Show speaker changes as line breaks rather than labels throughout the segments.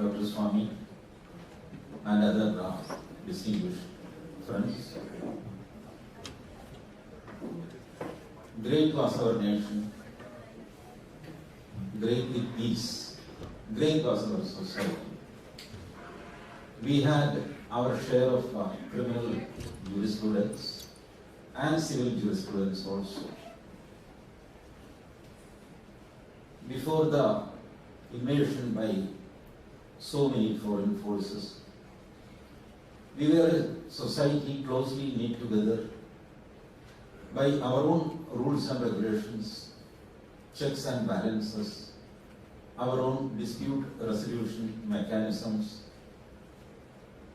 Dr. Swami, and other distinguished friends. Great was our nation, great with peace, great was our society. We had our share of criminal jurisprudence and civil jurisprudence also. Before the invasion by so many foreign forces, we were a society closely knit together by our own rules and regulations, checks and balances, our own dispute resolution mechanisms.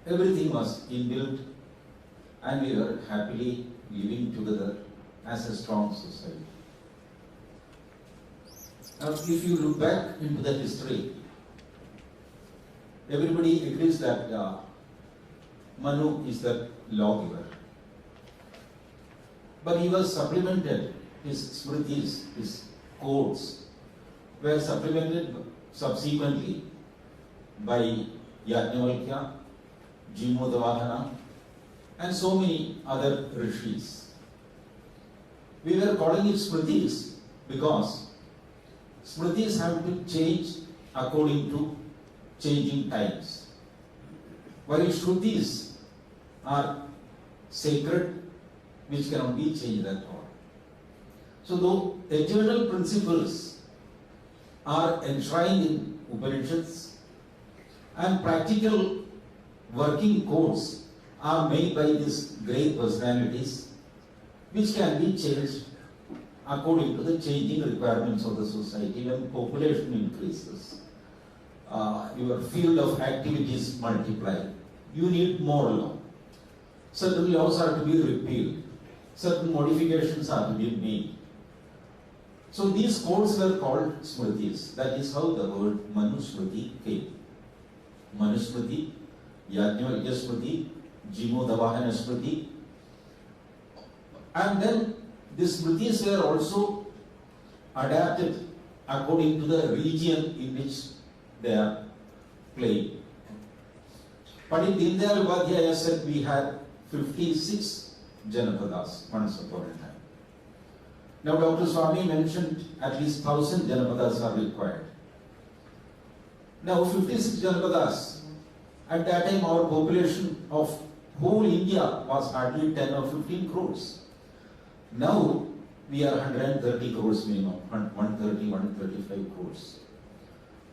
Everything was inbuilt and we were happily living together as a strong society. Now, if you look back into that history, everybody agrees that Manu is the lawgiver. But he was supplemented, his smritis, his codes, were supplemented subsequently by Yajnavalkya, Jimodavahana, and so many other rishis. We were calling it smritis because smritis have to change according to changing times, while shrutis are sacred, which cannot be changed at all. So though eternal principles are enshrined in Upanishads and practical working codes are made by these great personalities, which can be changed according to the changing requirements of the society. When population increases, your field of activities multiply, you need more law. Certain laws are to be repealed, certain modifications are to be made. So these codes were called smritis. That is how the word Manusmriti came. Manusmriti, Yajnavalkya Smriti, Jimodavahana Smriti. And then these smritis were also adapted according to the region in which they are playing. Pandit Deendayal Upadhyaya said we had 56 Janapadas once upon a time. Now Dr. Swami mentioned at least 1,000 Janapadas are required. Now 56 Janapadas, at that time our population of whole India was hardly 10 or 15 crores. Now we are 130 crores minimum, 130, 135 crores.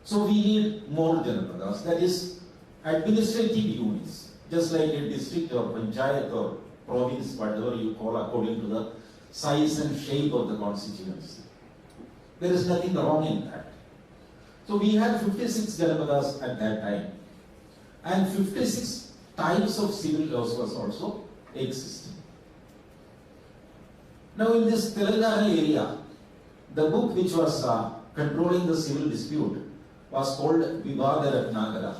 So we need more Janapadas, that is administrative units, just like a district or panchayat or province, whatever you call according to the size and shape of the constituency. There is nothing wrong in that. So we had 56 Janapadas at that time, and 56 types of civil laws was also existing. Now in this Telangana area, the book which was controlling the civil dispute was called Vivada Ratnagara.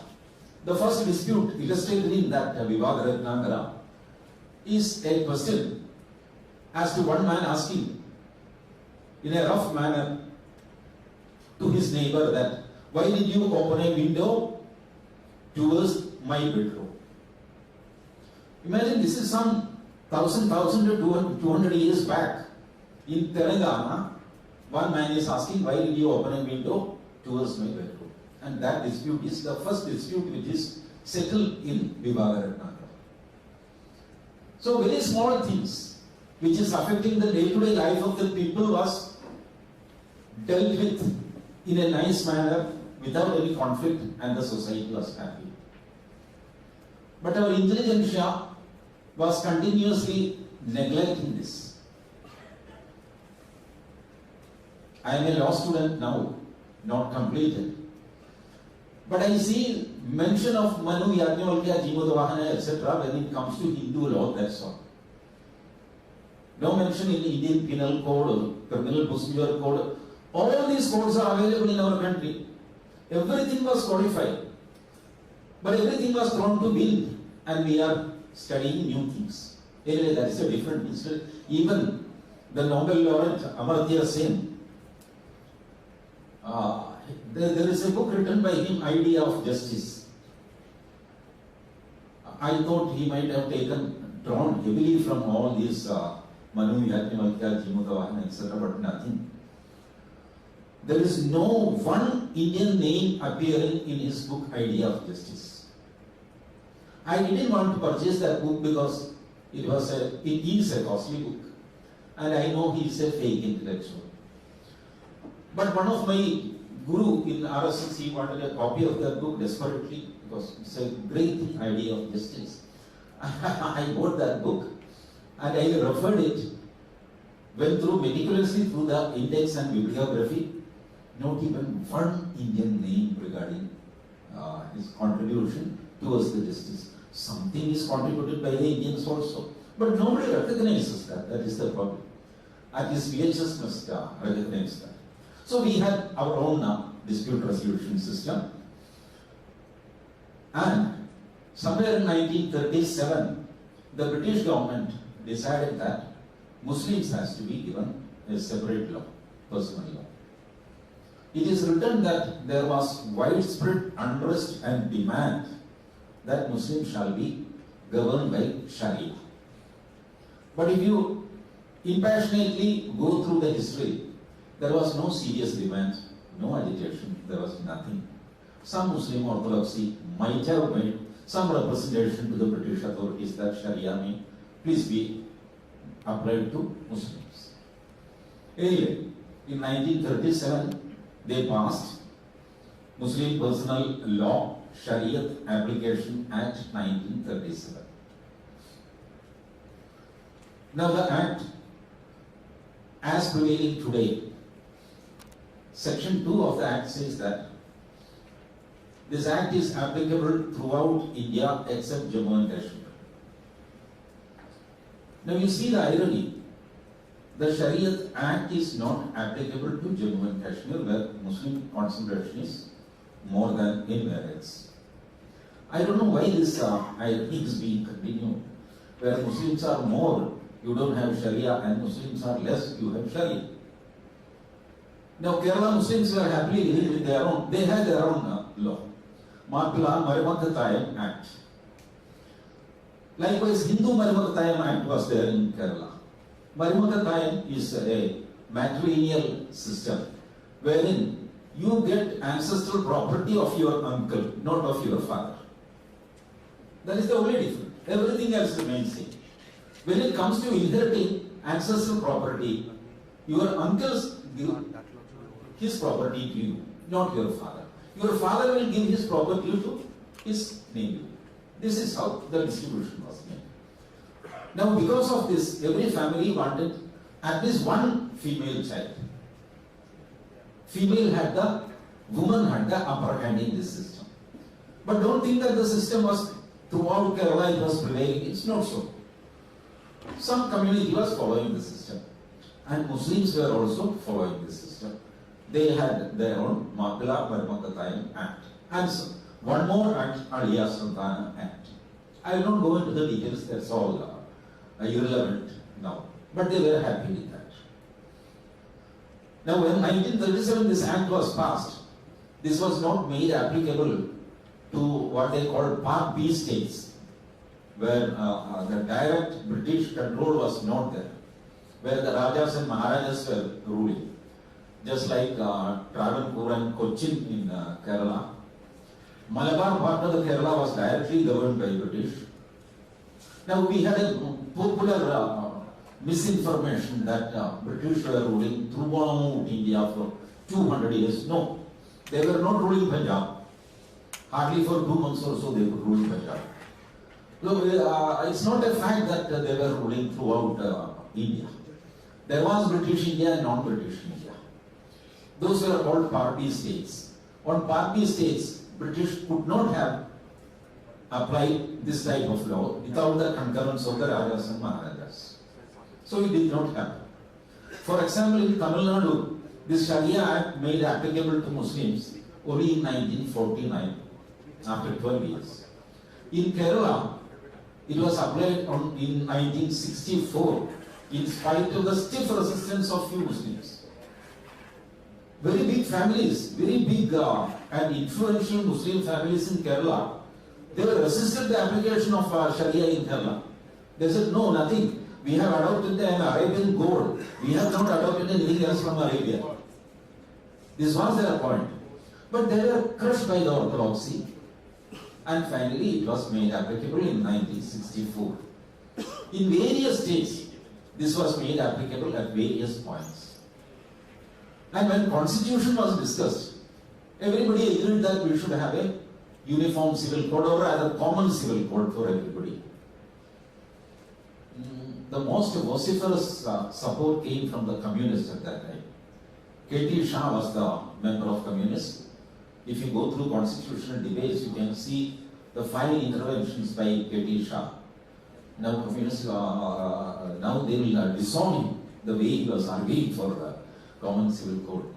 The first dispute illustrated in that Vivada Ratnagara is a question as to one man asking in a rough manner to his neighbor that, why did you open a window towards my bedroom? Imagine this is some 1,000 to 200 years back. In Telangana, one man is asking, why did you open a window towards my bedroom? And that dispute is the first dispute which is settled in Vivada Ratnagara. So very small things which is affecting the day-to-day life of the people was dealt with in a nice manner without any conflict, and the society was happy. But our intelligentsia was continuously neglecting this. I am a law student now, not completed. But I see mention of Manu, Yajnavalkya, Jimodavahana, etc. when it comes to Hindu law, that's all. No mention in Indian Penal Code or Criminal Procedure Code. All these codes are available in our country. Everything was codified. But everything was thrown to wind, and we are studying new things. Anyway, that is a different incident. Even the Nobel laureate Amartya Sen, there is a book written by him, Idea of Justice. I thought he might have drawn heavily from all these Manu, Yajnavalkya, Jimutavahana, etc., but nothing. There is no one Indian name appearing in his book, Idea of Justice. I didn't want to purchase that book because it is a costly book. And I know he is a fake intellectual. But one of my guru in RSS, he wanted a copy of that book desperately because it's a great idea of justice. I bought that book and I referred it, went through meticulously through the index and bibliography, not even one Indian name regarding his contribution towards the justice. Something is contributed by the Indians also, but nobody recognizes that. That is the problem. At least VHS must recognize that. So we had our own dispute resolution system, and somewhere in 1937, the British government decided that Muslims has to be given a separate law, personal law. It is written that there was widespread unrest and demand that Muslims shall be governed by Sharia. But if you impassionately go through the history, there was no serious demand, no agitation, there was nothing. Some Muslim orthodoxy might have made some representation to the British authorities that Sharia may please be applied to Muslims. Anyway, in 1937, they passed Muslim Personal Law Shariat Application Act 1937. Now the Act, as prevailing today, Section 2 of the Act says that this Act is applicable throughout India except Jammu and Kashmir. Now you see the irony. The Shariat Act is not applicable to Jammu and Kashmir, where Muslim concentration is more than anywhere else. I don't know why this irony is being continued. Where Muslims are more, you don't have Sharia, and Muslims are less, you have Sharia. Now Kerala Muslims were happily living with their own, they had their own law. Mappila Marumakkatayam Act. Likewise, Hindu Marumakkatayam Act was there in Kerala. Marumakkatayam is a matrilineal system wherein you get ancestral property of your uncle, not of your father. That is the only difference. Everything else remains same. When it comes to inheriting ancestral property, your uncles give his property to you, not your father. Your father will give his property to his nephew. This is how the distribution was made. Now, because of this, every family wanted at least one female child. Woman had the upper hand in this system. But don't think that the system was throughout Kerala, it was prevailing. It's not so. Some community was following the system. And Muslims were also following the system. They had their own Mappila Marumakkatayam Act. And so, one more act, Aliya Santana Act. I will not go into the details, that's all irrelevant now. But they were happy with that. Now, when 1937 this act was passed, this was not made applicable to what they call Part B states, where the direct British control was not there, where the Rajas and Maharajas were ruling. Just like Travancore and Cochin in Kerala. Malabar part of the Kerala was directly governed by British. Now we had a popular misinformation that British were ruling throughout India for 200 years. No, they were not ruling Punjab. Hardly for 2 months or so they could rule Punjab. No, it's not a fact that they were ruling throughout India. There was British India and non-British India. Those were called Part B states. On Part B states, British could not have applied this type of law without the concurrence of the Rajas and Maharajas. So it did not happen. For example, in Tamil Nadu, this Sharia Act made applicable to Muslims only in 1949, after 12 years. In Kerala, it was applied in 1964, in spite of the stiff resistance of few Muslims. very big families, very big and influential Muslim families in Kerala, they resisted the application of Sharia in Kerala. They said, no, nothing. We have adopted an Arabian code. We have not adopted anything else from Arabia. This was their point. But they were crushed by the orthodoxy. And finally, it was made applicable in 1964. In various states, this was made applicable at various points. And when constitution was discussed, everybody agreed that we should have a uniform civil code or rather common civil code for everybody. The most vociferous support came from the communists at that time. K.T. Shah was the member of communists. If you go through constitutional debates, you can see the 5 interventions by K.T. Shah. Now communists, now they will disown him the way he was arguing for the common civil code.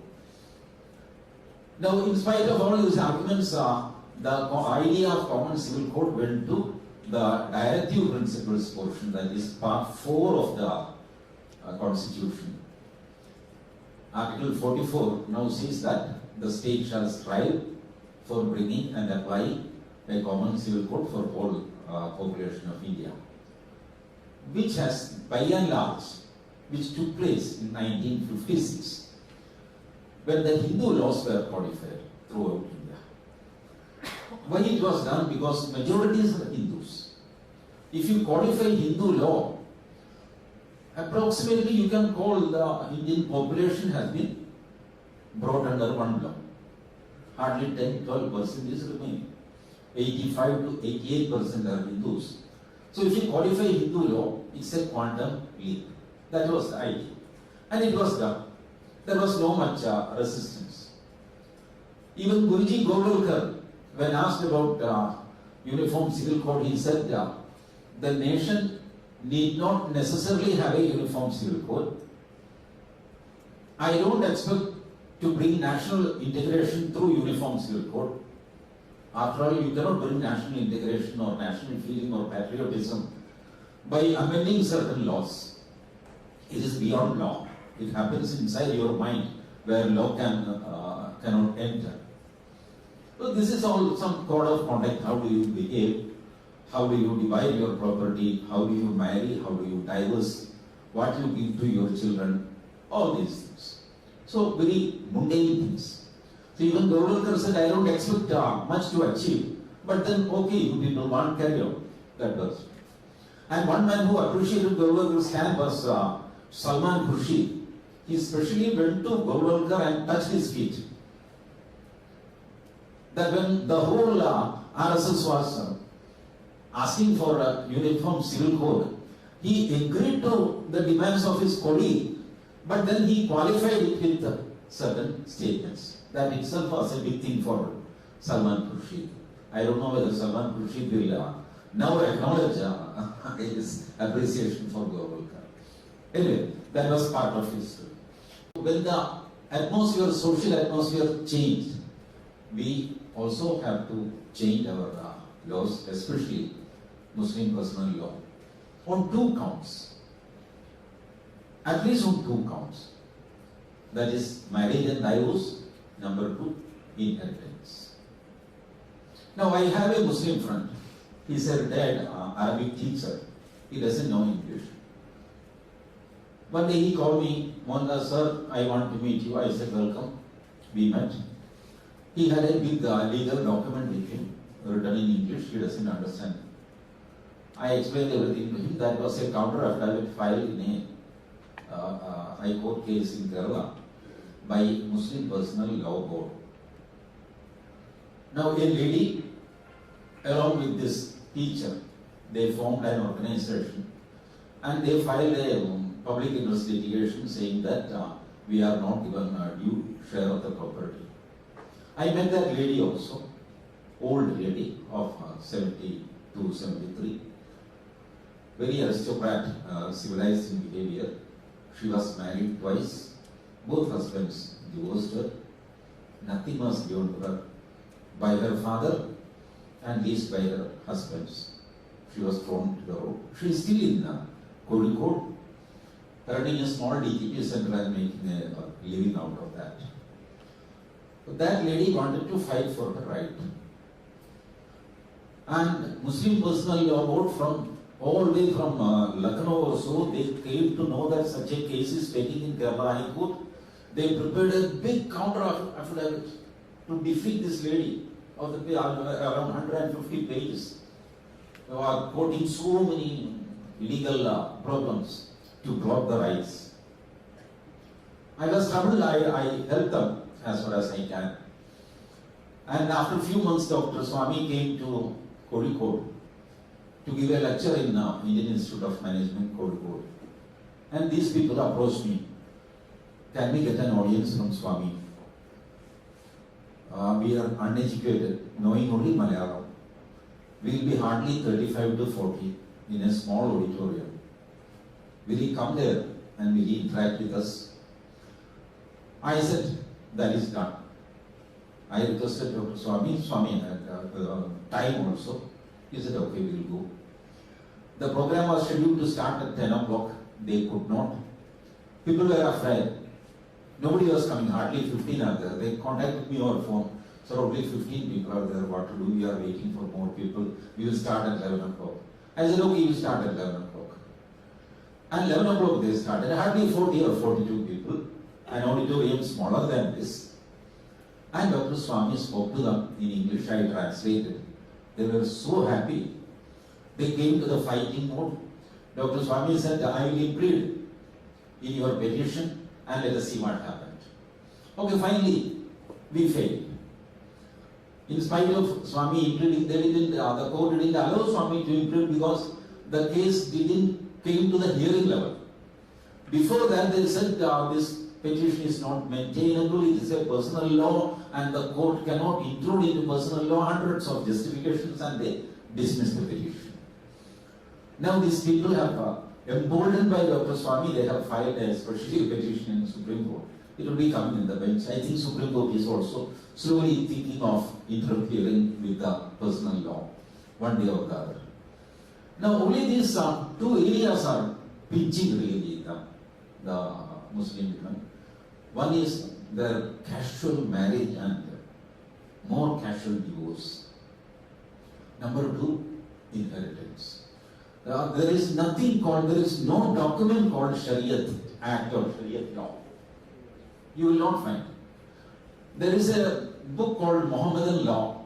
Now, in spite of all these arguments, the idea of common civil code went to the directive principles portion, that is part 4 of the constitution. Article 44 now says that the state shall strive for bringing and applying a common civil code for all population of India, which has by and large, which took place in 1956, when the Hindu laws were codified throughout India. Why it was done? Because majorities are Hindus. If you codify Hindu law, approximately you can call the Indian population has been brought under one law. Hardly 10-12% is remaining. 85 to 88% are Hindus. So if you codify Hindu law, it's a quantum leap. That was the idea. And it was done. There was no much resistance. Even Guruji Govardhan, when asked about uniform civil code, he said the nation need not necessarily have a uniform civil code. I don't expect to bring national integration through uniform civil code. After all, you cannot bring national integration or national feeling or patriotism by amending certain laws. It is beyond law. It happens inside your mind where law cannot enter. So this is all some code of conduct. How do you behave? How do you divide your property? How do you marry? How do you divorce? What you give to your children? All these things. So very mundane things. So even Govardhan said, I don't expect much to achieve. But then, okay, you people want carry on. That was. And one man who appreciated Govardhan's stand was Salman Khurshid. He especially went to Govardhan and touched his feet. That when the whole RSS was asking for a uniform civil code, he agreed to the demands of his colleague, but then he qualified it with certain statements. That itself was a big thing for Salman Khurshid. I don't know whether Salman Khurshid will now acknowledge his appreciation for Govardhan. Anyway, that was part of history. When the atmosphere, social atmosphere changed, we also have to change our laws, especially Muslim personal law, on 2 counts. At least on 2 counts. That is marriage and divorce. Number 2, inheritance. Now I have a Muslim friend. He's a retired Arabic teacher. He doesn't know English. One day he called me, Mohandas sir, I want to meet you. I said, welcome. We met. He had a big legal document with him, written in English. He doesn't understand. I explained everything to him. That was a counter affidavit filed in a High Court case in Kerala by Muslim Personal Law Board. Now a lady, along with this teacher, they formed an organization and they filed a public interest litigation saying that we are not given a due share of the property. I met that lady also, old lady of 72, 73, very aristocrat, civilized in behavior. She was married twice. Both husbands divorced her. Nothing was given to her by her father and least by her husbands. She was thrown to the road. She is still in Kozhikode, running a small DTP center and making a living out of that. That lady wanted to fight for her right. And Muslim Personal Law Board from all the way from Lucknow or so, they came to know that such a case is pending in Kerala High Court. They prepared a big counter affidavit to defeat this lady of the around 150 pages, quoting so many legal problems to block the rights. I was troubled. I helped them as far as I can. And after a few months, Dr. Swami came to Kozhikode to give a lecture in Indian Institute of Management, Kozhikode. And these people approached me. Can we get an audience from Swami? We are uneducated, knowing only Malayalam. We will be hardly 35 to 40 in a small auditorium. Will he come there and will he interact with us? I said, that is done. I requested Dr. Swami had time also. He said, okay, we will go. The program was scheduled to start at 10 o'clock. They could not. People were afraid. Nobody was coming, hardly 15 are there. They contacted me over phone. So only 15 people are there, what to do? We are waiting for more people. We will start at 11 o'clock. I said, okay, we will start at 11 o'clock. And 11 o'clock they started, hardly 40 or 42 people. An auditorium smaller than this. And Dr. Swami spoke to them in English. I translated. They were so happy. They came to the fighting mode. Dr. Swami said, I will plead in your petition and let us see what happened. Okay, finally, we failed. In spite of Swami impleading, the court didn't allow Swami to implead because the case came to the hearing level. Before that, they said this petition is not maintainable, it is a personal law and the court cannot intrude into personal law, hundreds of justifications, and they dismissed the petition. Now these people have, emboldened by Dr. Swami, they have filed a special petition in the Supreme Court. It will be coming in the bench. I think Supreme Court is also slowly thinking of interfering with the personal law, one day or the other. Now only these two areas are pinching really the Muslim women. One is their casual marriage and more casual divorce. Number two, inheritance. There is nothing called, there is no document called Shariat Act or Shariat Law. You will not find. There is a book called Mohammedan Law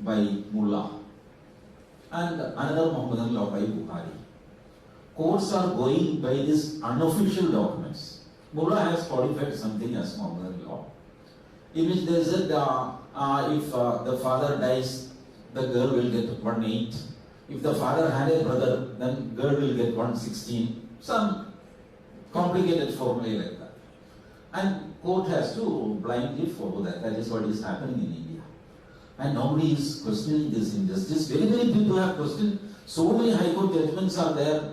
by Mullah and another Mohammedan Law by Bukhari. Courts are going by these unofficial documents. Mullah has codified something as Mohammedan Law, in which they said if the father dies, the girl will get 1/8. If the father had a brother, then girl will get 1/16. Some complicated formula like that. And court has to blindly follow that. That is what is happening in India. And nobody is questioning this injustice. Very many people have questioned. So many high court judgments are there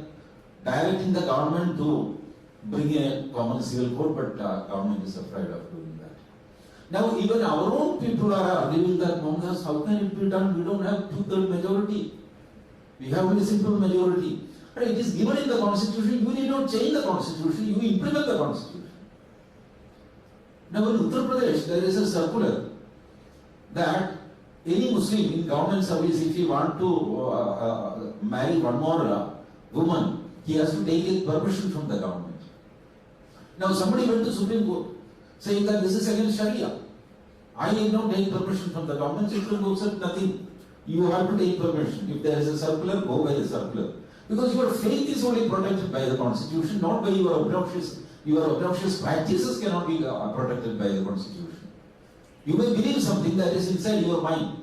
directing the government to bring a common civil code, but government is afraid of doing that. Now even our own people are arguing that, Mohammed, how can it be done? We don't have 2/3 majority. We have only simple majority. But it is given in the constitution. You need not change the constitution. You implement the constitution. Now in Uttar Pradesh, there is a circular that any Muslim in government service, if he want to marry one more woman, he has to take his permission from the government. Now somebody went to Supreme Court saying that this is against Sharia. I need not take permission from the government. Supreme Court said nothing. You have to take permission. If there is a circular, go by the circular. Because your faith is only protected by the constitution, not by your obnoxious practices cannot be protected by the constitution. You may believe something that is inside your mind.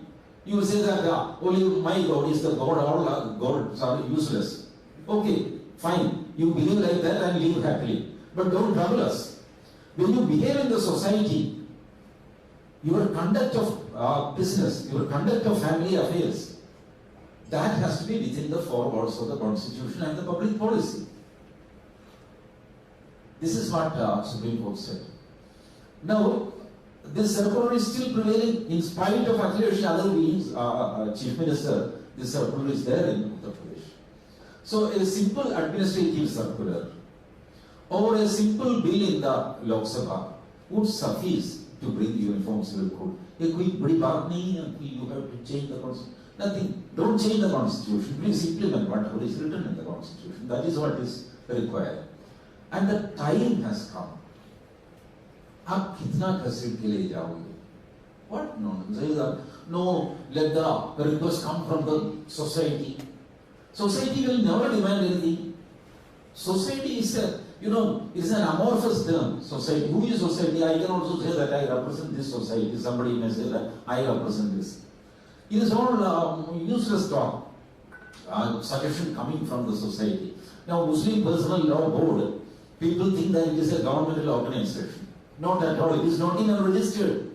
You will say that only my God is the God, all gods are useless. Okay, fine. You believe like that and live happily. But don't trouble us. When you behave in the society, your conduct of business, your conduct of family affairs, that has to be within the four walls of the constitution and the public policy. This is what Supreme Court said. Now, this circular is still prevailing in spite of Akhilesh Yadav's Chief Minister. This circular is there in Uttar Pradesh. So a simple administrative circular or a simple bill in the Lok Sabha would suffice to bring uniform civil code. You have to change the constitution. Nothing. Don't change the constitution. Please implement whatever is written in the constitution. That is what is required. And the time has come. आप कितना घसीट के ले जाओगे? What nonsense? No, let the request come from the society. Society will never demand anything. Society is it's an amorphous term. Society. Who is society? I can also say that I represent this society. Somebody may say that I represent this. It is all useless talk. Suggestion coming from the society. Now, Muslim Personal Law Board, people think that it is a governmental organization. Not at all. It is not even registered.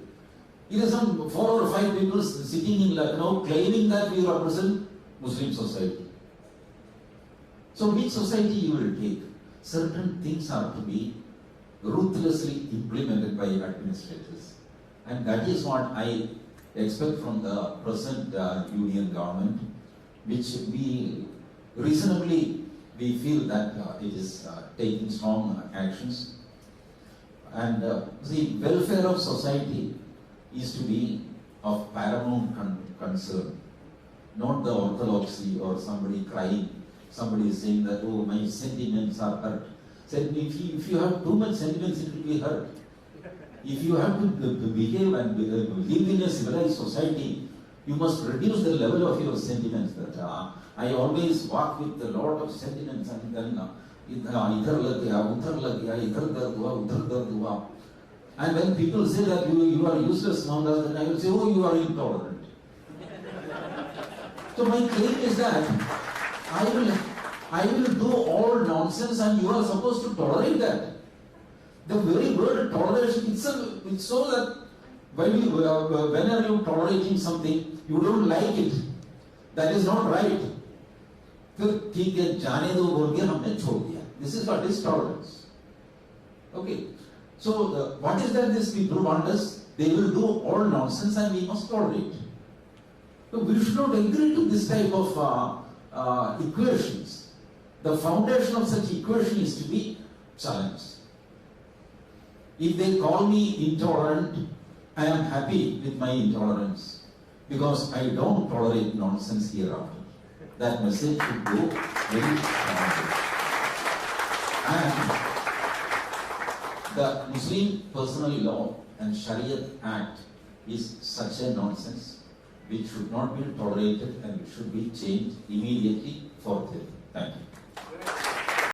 It is some 4 or 5 people sitting in Lucknow claiming that we represent Muslim society. So, which society you will take? Certain things are to be ruthlessly implemented by administrators. And that is what I expect from the present union government, which we reasonably feel that it is taking strong actions. And the welfare of society is to be of paramount concern, not the orthodoxy or somebody crying. Somebody is saying that, oh, my sentiments are hurt. Said, if you have too much sentiments, it will be hurt. If you have to behave and live in a civilized society, you must reduce the level of your sentiments. That I always walk with a lot of sentiments and then idhar lag gaya, udhar lag gaya, idhar dard hua, udhar dard hua. And when people say that you are useless now, then I will say, oh, you are intolerant. So my claim is that I will do all nonsense and you are supposed to tolerate that. The very word toleration itself, it's so that whenever you tolerating something, you don't like it. That is not right. This is what is tolerance. Okay. So what is that these people want us? They will do all nonsense and we must tolerate. So we should not agree to this type of equations. The foundation of such equation is to be challenged. If they call me intolerant, I am happy with my intolerance because I don't tolerate nonsense hereafter. That message should go very strongly. And the Muslim Personal Law and Shariat Act is such a nonsense which should not be tolerated and it should be changed immediately forthwith. Thank you.